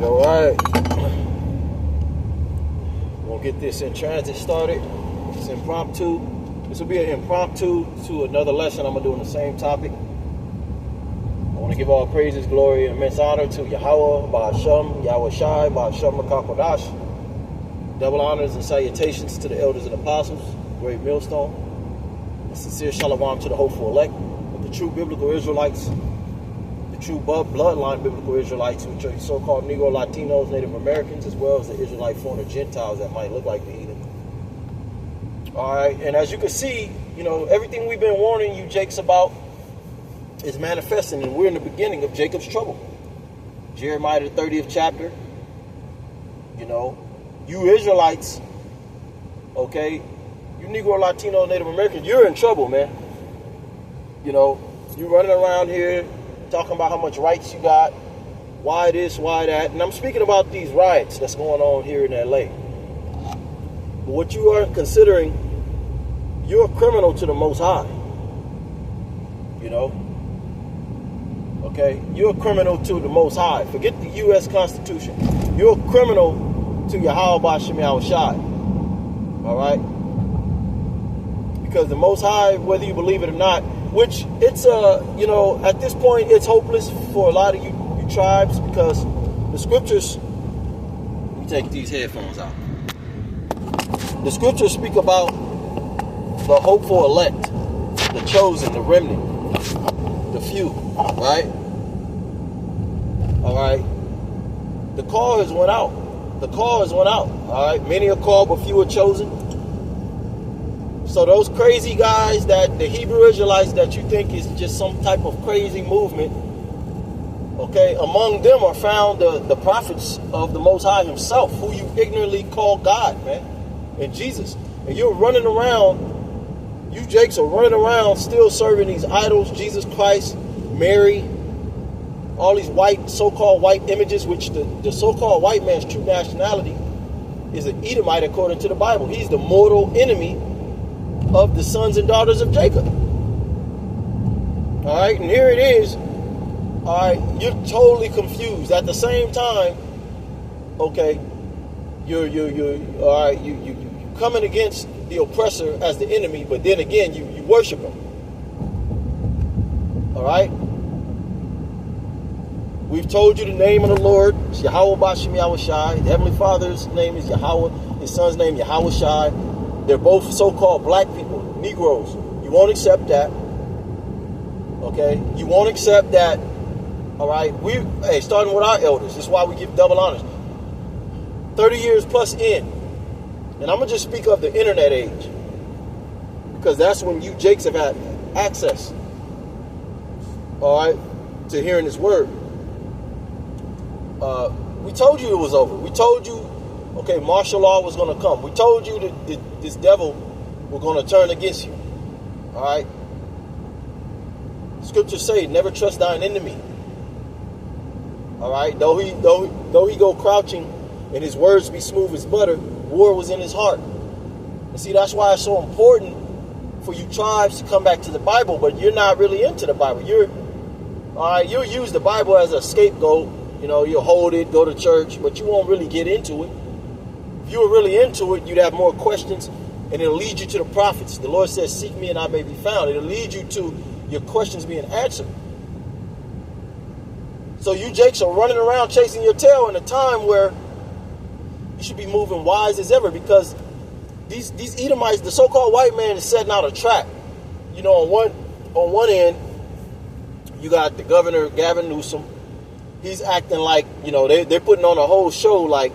All right. We'll get this in transit started. It's impromptu. This will be an impromptu to another lesson I'm going to do on the same topic. I want to give all praises, glory, and immense honor to Yahweh, Ba'ashem, Yahweh Shai, Ba'ashem, Makakodash. Double honors and salutations to the elders and apostles, great millstone. A sincere shalom to the hopeful elect of the true biblical Israelites, the true bloodline biblical Israelites, which are so-called Negro, Latinos, Native Americans, as well as the Israelite foreigner Gentiles that might look like the heathen. All right, and as you can see, everything we've been warning you, Jakes, about is manifesting, and we're in the beginning of Jacob's trouble. Jeremiah, the 30th chapter. You Israelites, okay, you Negro, Latino, Native Americans, you're in trouble, man. You running around here talking about how much rights you got, why this, why that. And I'm speaking about these riots that's going on here in LA. But what you are considering, you're a criminal to the Most High. Okay? You're a criminal to the Most High. Forget the U.S. Constitution. You're a criminal to Yahweh Ba'ashem Yahweh Shai. All right? Because the Most High, whether you believe it or not, which it's at this point it's hopeless for a lot of you tribes, because the scriptures, let me take these headphones out. The scriptures speak about the hopeful elect, the chosen, the remnant, the few, right? All right. The call has went out. All right. Many are called, but few are chosen. So those crazy guys, that the Hebrew Israelites that you think is just some type of crazy movement, okay, among them are found the prophets of the Most High himself, who you ignorantly call God, man, and Jesus. And you're running around, you Jakes are running around still serving these idols, Jesus Christ, Mary, all these white, so-called white images, which the so-called white man's true nationality is an Edomite according to the Bible. He's the mortal enemy of the sons and daughters of Jacob. All right, and here it is. All right, you're totally confused. At the same time, okay, you're all right. You coming against the oppressor as the enemy, but then again, you worship him. All right. We've told you the name of the Lord. It's Yahweh Ba'ashem Yahweh Shai. The Heavenly Father's name is Yahweh. His son's name Yahweh Shai. They're both so-called black people, Negroes. You won't accept that. Okay? You won't accept that. All right? Starting with our elders. This is why we give double honors. 30 years plus in. And I'm going to just speak of the internet age. Because that's when you Jakes have had access. All right? To hearing his word. We told you it was over. We told you, okay, martial law was going to come. We told you that this devil was going to turn against you. All right? Scriptures say, never trust thine enemy. All right? Though he go crouching and his words be smooth as butter, war was in his heart. And see, that's why it's so important for you tribes to come back to the Bible, but you're not really into the Bible. You'll use the Bible as a scapegoat. You'll hold it, go to church, but you won't really get into it. If you were really into it, you'd have more questions, and it'll lead you to the prophets. The Lord says, seek me and I may be found. It'll lead you to your questions being answered. So you Jakes are running around chasing your tail in a time where you should be moving wise as ever, because these Edomites, the so-called white man, is setting out a trap. On one end, you got the governor, Gavin Newsom. He's acting like, they're putting on a whole show like,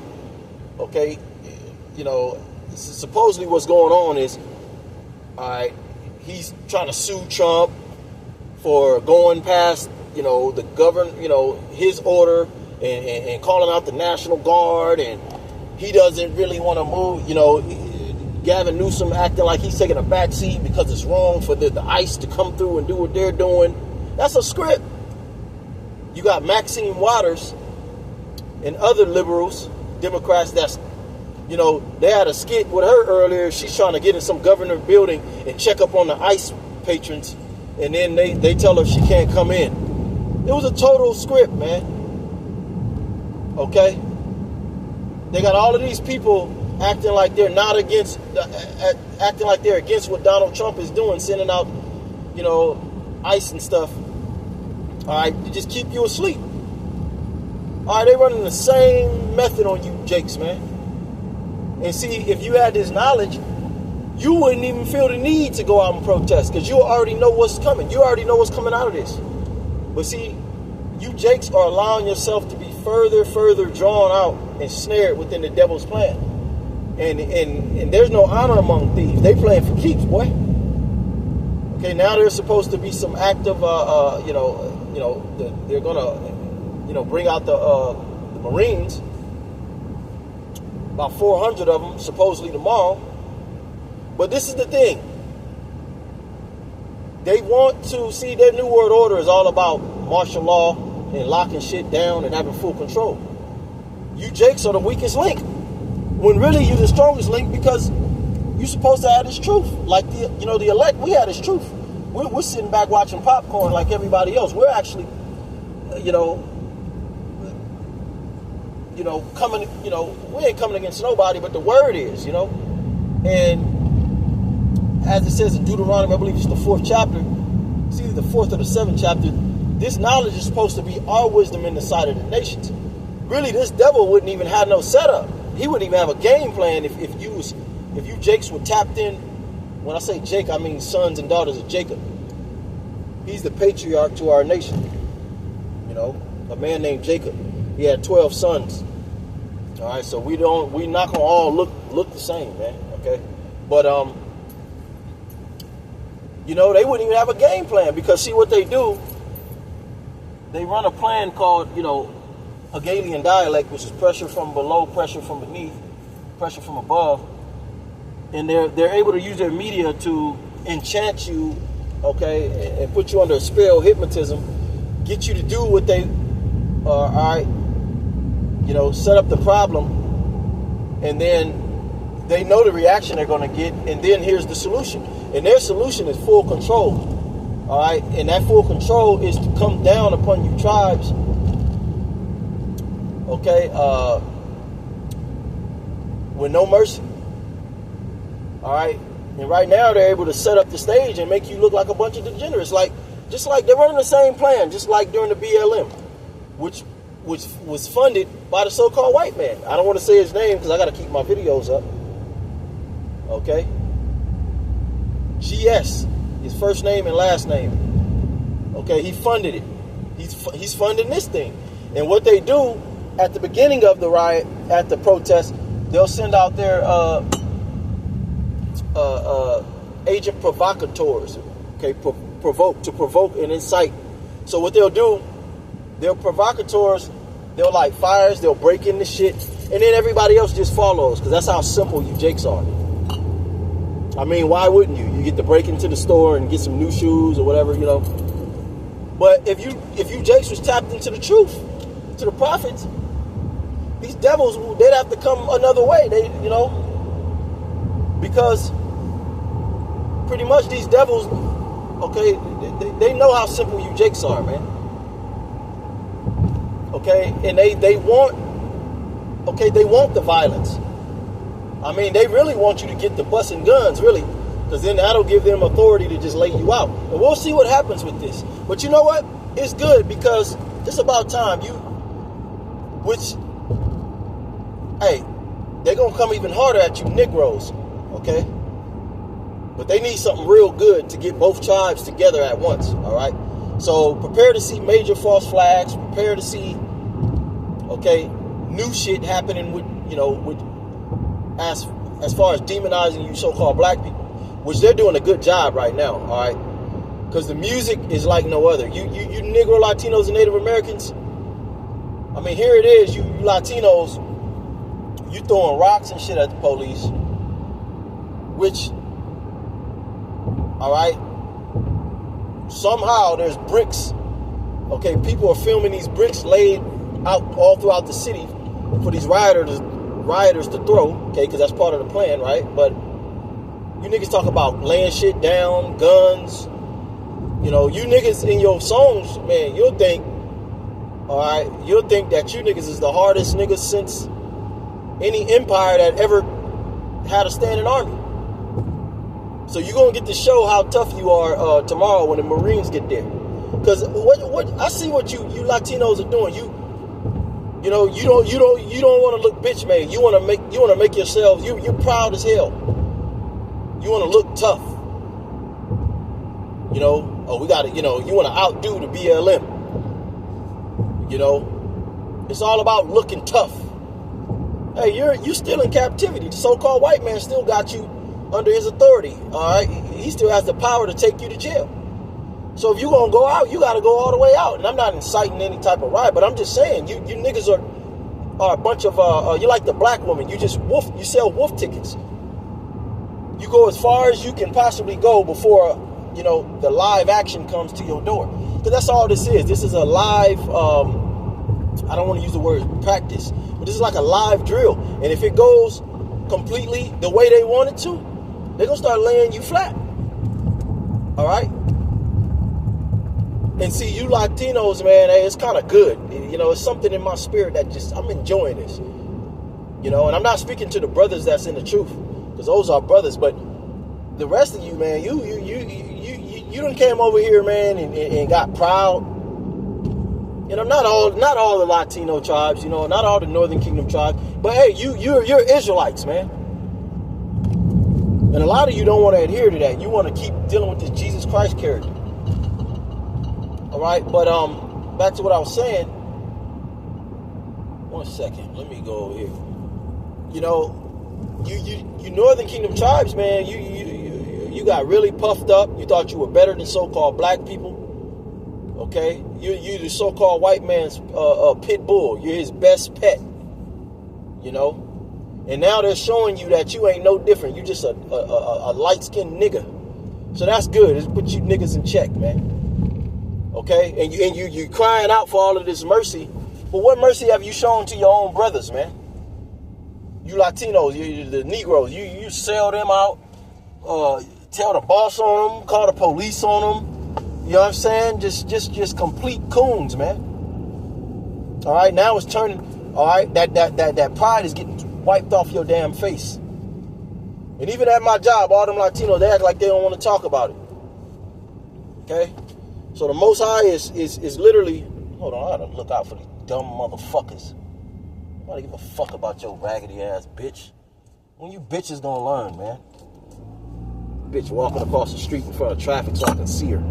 okay, supposedly what's going on is, all right, he's trying to sue Trump for going past, the his order and calling out the National Guard, and he doesn't really want to move, Gavin Newsom acting like he's taking a back seat because it's wrong for the ICE to come through and do what they're doing. That's a script. You got Maxine Waters and other liberals, Democrats, that's, they had a skit with her earlier. She's trying to get in some government building and check up on the ICE patrons, and then they tell her she can't come in. It was a total script, man. Okay? They got all of these people acting like they're not against, acting like they're against what Donald Trump is doing, sending out, ICE and stuff. All right, to just keep you asleep. All right, they running the same method on you, Jakes, man. And see, if you had this knowledge, you wouldn't even feel the need to go out and protest because you already know what's coming. You already know what's coming out of this. But see, you Jakes are allowing yourself to be further drawn out and snared within the devil's plan. And there's no honor among thieves. They playing for keeps, boy. Okay, now there's supposed to be some act of, they're gonna, bring out the Marines. About 400 of them supposedly tomorrow. But this is the thing. They want to see their New World Order is all about martial law and locking shit down and having full control. You Jakes are the weakest link. When really you're the strongest link because you're supposed to have this truth. Like the elect, we had this truth. We're sitting back watching popcorn like everybody else. We're actually, coming, we ain't coming against nobody, but the word is, and as it says in Deuteronomy, I believe it's the 4th chapter, it's either the 4th or the 7th chapter, this knowledge is supposed to be our wisdom in the sight of the nations. Really, this devil wouldn't even have no setup. He wouldn't even have a game plan if you Jakes were tapped in. When I say Jake, I mean sons and daughters of Jacob. He's the patriarch to our nation. A man named Jacob. He had 12 sons. All right, so we not gonna all look the same, man. Okay, but they wouldn't even have a game plan because see what they do. They run a plan called Hegelian dialect, which is pressure from below, pressure from beneath, pressure from above, and they're able to use their media to enchant you, okay, and put you under a spell, hypnotism, get you to do what they all right. Set up the problem, and then they know the reaction they're going to get, and then here's the solution. And their solution is full control, all right? And that full control is to come down upon you tribes, okay, with no mercy, all right? And right now they're able to set up the stage and make you look like a bunch of degenerates, just like they're running the same plan, just like during the BLM, which was funded by the so-called white man. I don't want to say his name because I got to keep my videos up. Okay? GS, his first name and last name. Okay, he funded it. He's funding this thing. And what they do at the beginning of the riot, at the protest, they'll send out their agent provocateurs. Okay, provoke and incite. So what they'll do, they're provocateurs, they'll light fires, they'll break into shit, and then everybody else just follows, because that's how simple you Jakes are. I mean, why wouldn't you? You get to break into the store and get some new shoes or whatever, But if you Jakes was tapped into the truth, to the prophets, these devils, they'd have to come another way. Because pretty much these devils, okay, they know how simple you Jakes are, man. Okay, and they want the violence. I mean, they really want you to get the busting guns, really, because then that'll give them authority to just lay you out. And we'll see what happens with this. But you know what? It's good because it's about time. Hey, they're going to come even harder at you Negroes, okay? But they need something real good to get both tribes together at once, all right? So prepare to see major false flags. Prepare to see, okay, new shit happening with as far as demonizing you so-called black people, which they're doing a good job right now, all right? Because the music is like no other. You Negro, Latinos, and Native Americans, I mean, here it is, you Latinos, you throwing rocks and shit at the police, which, all right, somehow there's bricks, okay, people are filming these bricks laid out all throughout the city for these rioters to throw, okay, because that's part of the plan, right? But you niggas talk about laying shit down, guns, you niggas in your songs, man, you'll think, All right, you'll think that you niggas is the hardest niggas since any empire that ever had a standing army. So you're gonna get to show how tough you are tomorrow when the Marines get there. Because what I see what you Latinos are doing. You don't want to look bitch made. You want to make yourselves. You're proud as hell. You want to look tough. We got to. You want to outdo the BLM. It's all about looking tough. Hey, you're still in captivity. The so-called white man still got you under his authority. All right, he still has the power to take you to jail. So if you're going to go out, you got to go all the way out. And I'm not inciting any type of riot, but I'm just saying, you niggas are a bunch of, you're like the black woman. You sell wolf tickets. You go as far as you can possibly go before, the live action comes to your door. Because that's all this is. This is a live, I don't want to use the word practice, but this is like a live drill. And if it goes completely the way they want it to, they're going to start laying you flat. All right? And see, you Latinos, man, hey, it's kind of good. It's something in my spirit that I'm enjoying this. And I'm not speaking to the brothers that's in the truth, because those are brothers. But the rest of you, man, you done came over here, man, and got proud. Not all the Latino tribes, not all the Northern Kingdom tribes. But hey, you're Israelites, man. And a lot of you don't want to adhere to that. You want to keep dealing with this Jesus Christ character. All right, but back to what I was saying. 1 second, let me go over here. You Northern Kingdom tribes, man. You got really puffed up. You thought you were better than so-called black people. Okay, you the so-called white man's pit bull. You're his best pet. And now they're showing you that you ain't no different. You just a light-skinned nigga. So that's good. It's put you niggas in check, man. Okay, and you crying out for all of this mercy, but what mercy have you shown to your own brothers, man? You Latinos, the Negroes, you sell them out, tell the boss on them, call the police on them. You know what I'm saying? Just complete coons, man. All right, now it's turning. All right, that pride is getting wiped off your damn face. And even at my job, all them Latinos, they act like they don't want to talk about it. Okay. So the Most High is literally, hold on, I gotta look out for these dumb motherfuckers. Nobody give a fuck about your raggedy ass bitch. When you bitches gonna learn, man? Bitch walking across the street in front of traffic so I can see her.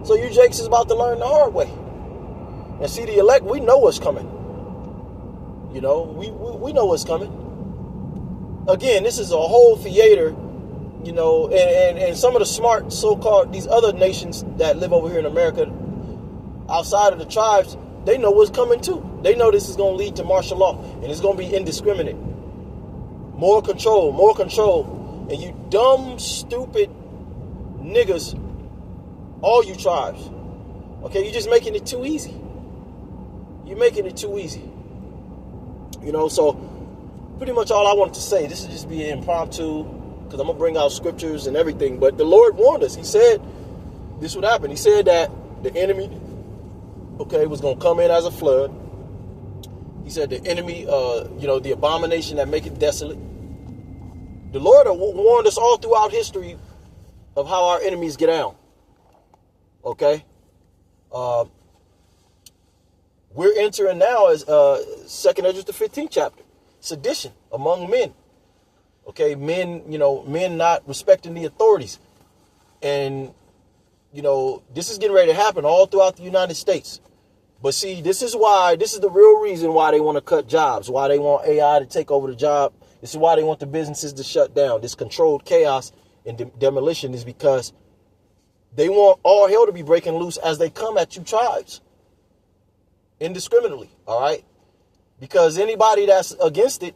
So you Jakes is about to learn the hard way. And see, the elect, we know what's coming. We know what's coming. Again, this is a whole theater. And some of the smart so-called, these other nations that live over here in America, outside of the tribes, they know what's coming too. They know this is going to lead to martial law, and it's going to be indiscriminate. More control. And you dumb, stupid niggas, all you tribes, okay, you're just making it too easy. You're making it too easy. So pretty much all I wanted to say, this is just be an impromptu, because I'm going to bring out scriptures and everything. But the Lord warned us. He said this would happen. He said that the enemy, was going to come in as a flood. He said the enemy, the abomination that maketh desolate. The Lord warned us all throughout history of how our enemies get down. Okay? We're entering now as 2nd Ezra the 15th chapter. Sedition among men. Okay, men not respecting the authorities. And, this is getting ready to happen all throughout the United States. But see, this is the real reason why they want to cut jobs, why they want AI to take over the job. This is why they want the businesses to shut down. This controlled chaos and demolition is because they want all hell to be breaking loose as they come at you tribes. Indiscriminately, all right? Because anybody that's against it,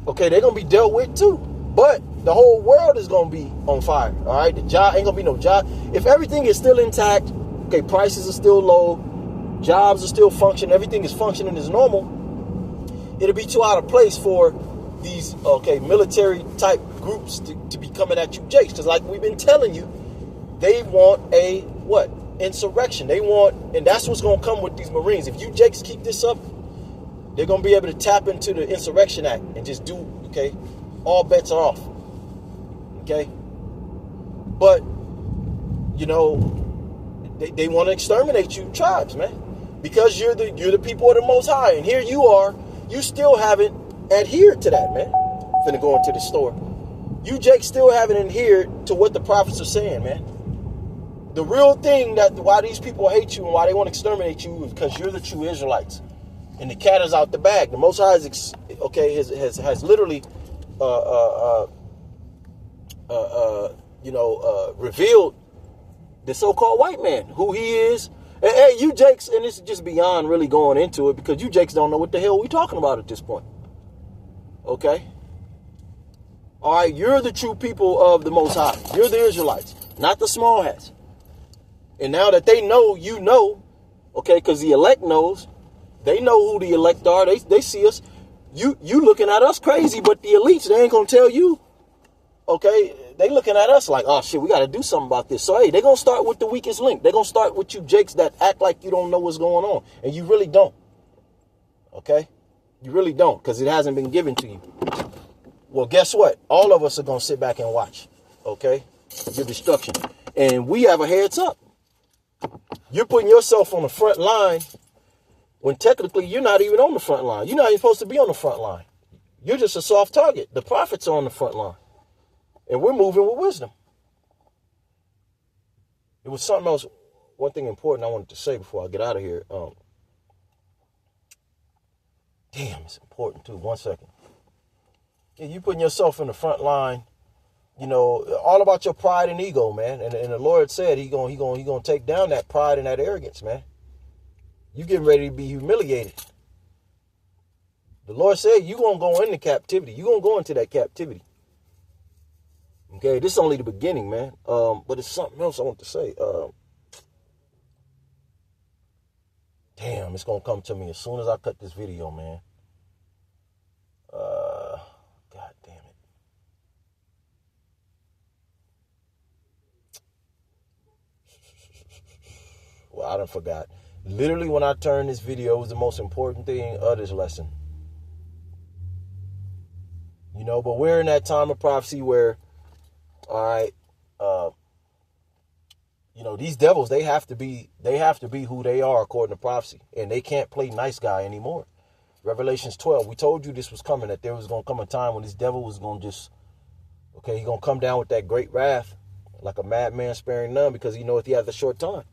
okay, they're going to be dealt with too. But the whole world is going to be on fire, all right? The job ain't going to be no job. If everything is still intact, okay, prices are still low, jobs are still functioning, everything is functioning as normal, it'll be too out of place for these, military type groups to be coming at you, Jakes. Because like we've been telling you, they want a what? Insurrection. They want, and that's what's going to come with these Marines. If you Jakes keep this up, they're going to be able to tap into the Insurrection Act and just do, okay? All bets are off. Okay? But, you know, they want to exterminate you tribes, man. Because you're the people of the Most High. And here you are, you still haven't adhered to that, man. Finna go into the store. You Jakes still haven't adhered to what the prophets are saying, man. The real thing that why these people hate you and why they want to exterminate you is because you're the true Israelites. And the cat is out the bag. The Most High is, has literally, revealed the so-called white man, who he is. And, hey, you Jakes, and this is just beyond really going into it because you Jakes don't know what the hell we talking about at this point. Okay? All right, you're the true people of the Most High. You're the Israelites, not the small hats. And now that they know, you know, okay, because the elect knows, they know who the elect are. They see us. You looking at us crazy, but the elites, they ain't going to tell you. Okay, they looking at us like, oh, shit, we got to do something about this. So, hey, they're going to start with the weakest link. They're going to start with you Jakes that act like you don't know what's going on. And you really don't. Okay? You really don't, because it hasn't been given to you. Well, guess what? All of us are going to sit back and watch. Okay? Your destruction. And we have a heads up. You're putting yourself on the front line when technically you're not even on the front line. You're not even supposed to be on the front line. You're just a soft target. The prophets are on the front line. And we're moving with wisdom. It was something else, one thing important I wanted to say before I get out of here. Damn, it's important too. 1 second. Yeah, you putting yourself in the front line, you know, all about your pride and ego, man. And the Lord said he gonna take down that pride and that arrogance, man. You getting ready to be humiliated. The Lord said you gonna go into captivity. You gonna go into that captivity. Okay, this is only the beginning, man. But it's something else I want to say. Damn, it's gonna come to me as soon as I cut this video, man. God damn it. Well, I done forgot. Literally, when I turned this video, it was the most important thing of this lesson. You know, but we're in that time of prophecy where, all right, you know, these devils, they have to be who they are according to prophecy. And they can't play nice guy anymore. Revelations 12, we told you this was coming, that there was going to come a time when this devil was going to just, okay, he's going to come down with that great wrath like a madman sparing none, because he knows he has a short time.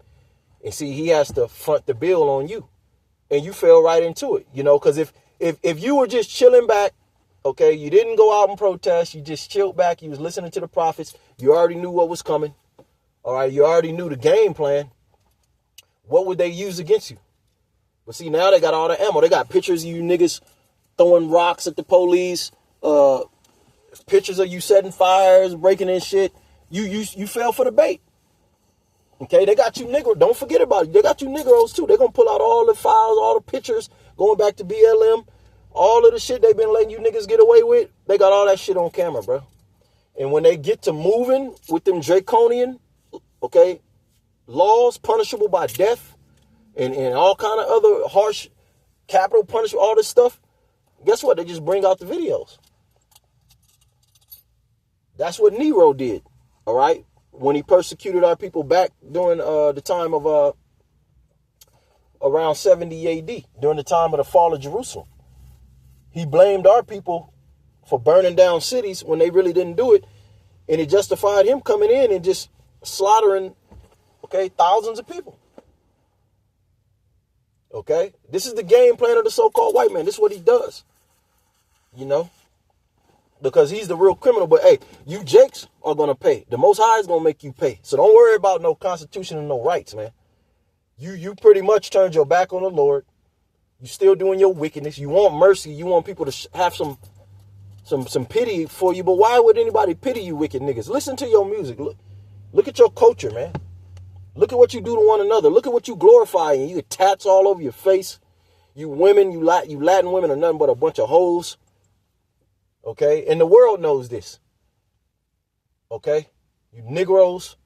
And see, he has to front the bill on you. And you fell right into it, you know, because if you were just chilling back, okay, you didn't go out and protest, you just chilled back, you was listening to the prophets, you already knew what was coming, all right, you already knew the game plan, what would they use against you? But see, now they got all the ammo. They got pictures of you niggas throwing rocks at the police, pictures of you setting fires, breaking in shit. You fell for the bait. Okay, they got you Negro. Don't forget about it. They got you Negroes too. They're going to pull out all the files, all the pictures, going back to BLM, all of the shit they've been letting you niggas get away with. They got all that shit on camera, bro. And when they get to moving with them draconian, okay, laws punishable by death, and all kind of other harsh capital punishment, all this stuff, guess what? They just bring out the videos. That's what Nero did, all right? When he persecuted our people back during the time of around 70 AD, during the time of the fall of Jerusalem. He blamed our people for burning down cities when they really didn't do it. And it justified him coming in and just slaughtering, okay, thousands of people. Okay, this is the game plan of the so-called white man. This is what he does, you know, because he's the real criminal. But hey, you Jakes are going to pay. The Most High is going to make you pay. So don't worry about no constitution and no rights, man. You pretty much turned your back on the Lord. You still doing your wickedness. You want mercy. You want people to have some pity for you. But why would anybody pity you, wicked niggas? Listen to your music. Look at your culture, man. Look at what you do to one another. Look at what you glorify. And you get tats all over your face. You women, you Latin women are nothing but a bunch of hoes. Okay? And the world knows this. Okay? You Negroes.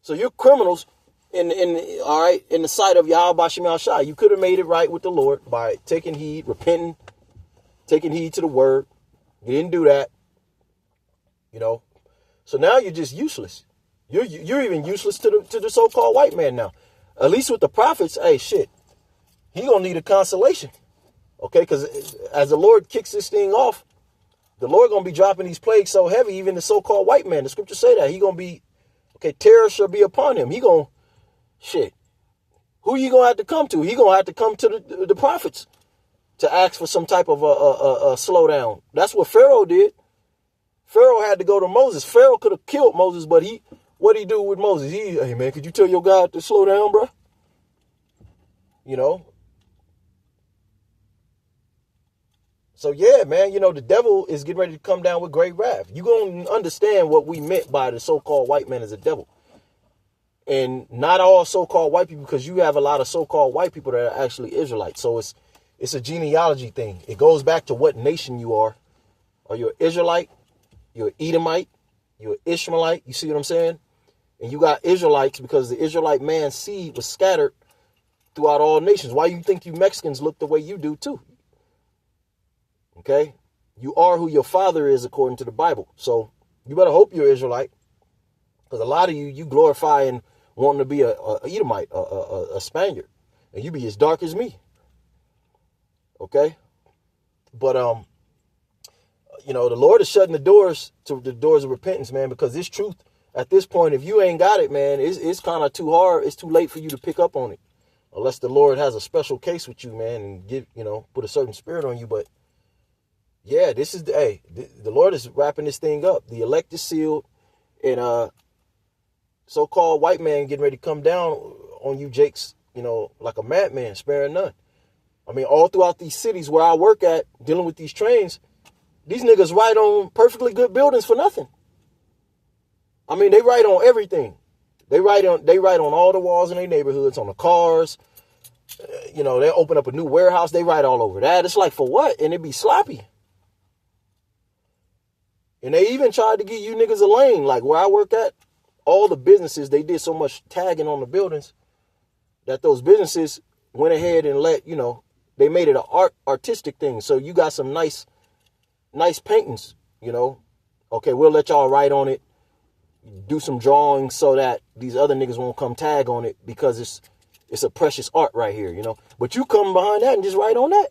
So you're criminals in the sight of Yahweh Shem Shai. You could have made it right with the Lord by taking heed, repenting, taking heed to the word. You didn't do that. So now you're just useless. You're even useless to the so-called white man now. At least with the prophets, hey, shit, he gonna need a consolation, okay? Because as the Lord kicks this thing off, the Lord gonna be dropping these plagues so heavy, even the so-called white man. The scriptures say that he gonna be, okay, terror shall be upon him. He gonna, shit. Who you gonna have to come to? He gonna have to come to the prophets to ask for some type of a slowdown. That's what Pharaoh did. Pharaoh had to go to Moses. Pharaoh could have killed Moses, but what did he do with Moses? Hey man, could you tell your God to slow down, bro? So yeah, man, the devil is getting ready to come down with great wrath. You gonna understand what we meant by the so-called white man as a devil. And not all so-called white people, because you have a lot of so-called white people that are actually Israelites. So it's a genealogy thing. It goes back to what nation you are. Are you an Israelite? You're an Edomite? You're an Ishmaelite? You see what I'm saying? And you got Israelites because the Israelite man's seed was scattered throughout all nations. Why you think you Mexicans look the way you do too? Okay? You are who your father is according to the Bible. So you better hope you're Israelite. Because a lot of you glorify and wanting to be a Edomite, a Spaniard. And you be as dark as me. Okay? But, the Lord is shutting the doors of repentance, man, because this truth at this point, if you ain't got it, man, it's kind of too hard. It's too late for you to pick up on it. Unless the Lord has a special case with you, man, and put a certain spirit on you. But yeah, the Lord is wrapping this thing up. The elect is sealed, and so-called white man getting ready to come down on you, Jakes, like a madman, sparing none. I mean, all throughout these cities where I work at, dealing with these trains, these niggas write on perfectly good buildings for nothing. I mean, they write on everything. They write on all the walls in their neighborhoods, on the cars. They open up a new warehouse. They write all over that. It's like, for what? And it be sloppy. And they even tried to give you niggas a lane. Like where I work at, all the businesses, they did so much tagging on the buildings that those businesses went ahead and they made it an artistic thing. So you got some nice paintings, Okay, we'll let y'all write on it, do some drawings so that these other niggas won't come tag on it because it's a precious art right here, But you come behind that and just write on that.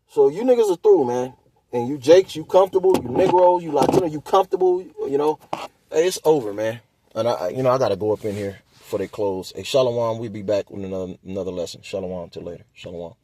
So you niggas are through, man. And you Jakes, you comfortable. You Negroes, you Latino, you comfortable. Hey, it's over, man. And I gotta go up in here before they close. Hey, Shalom. We'll be back with another lesson. Shalom. Till later. Shalom.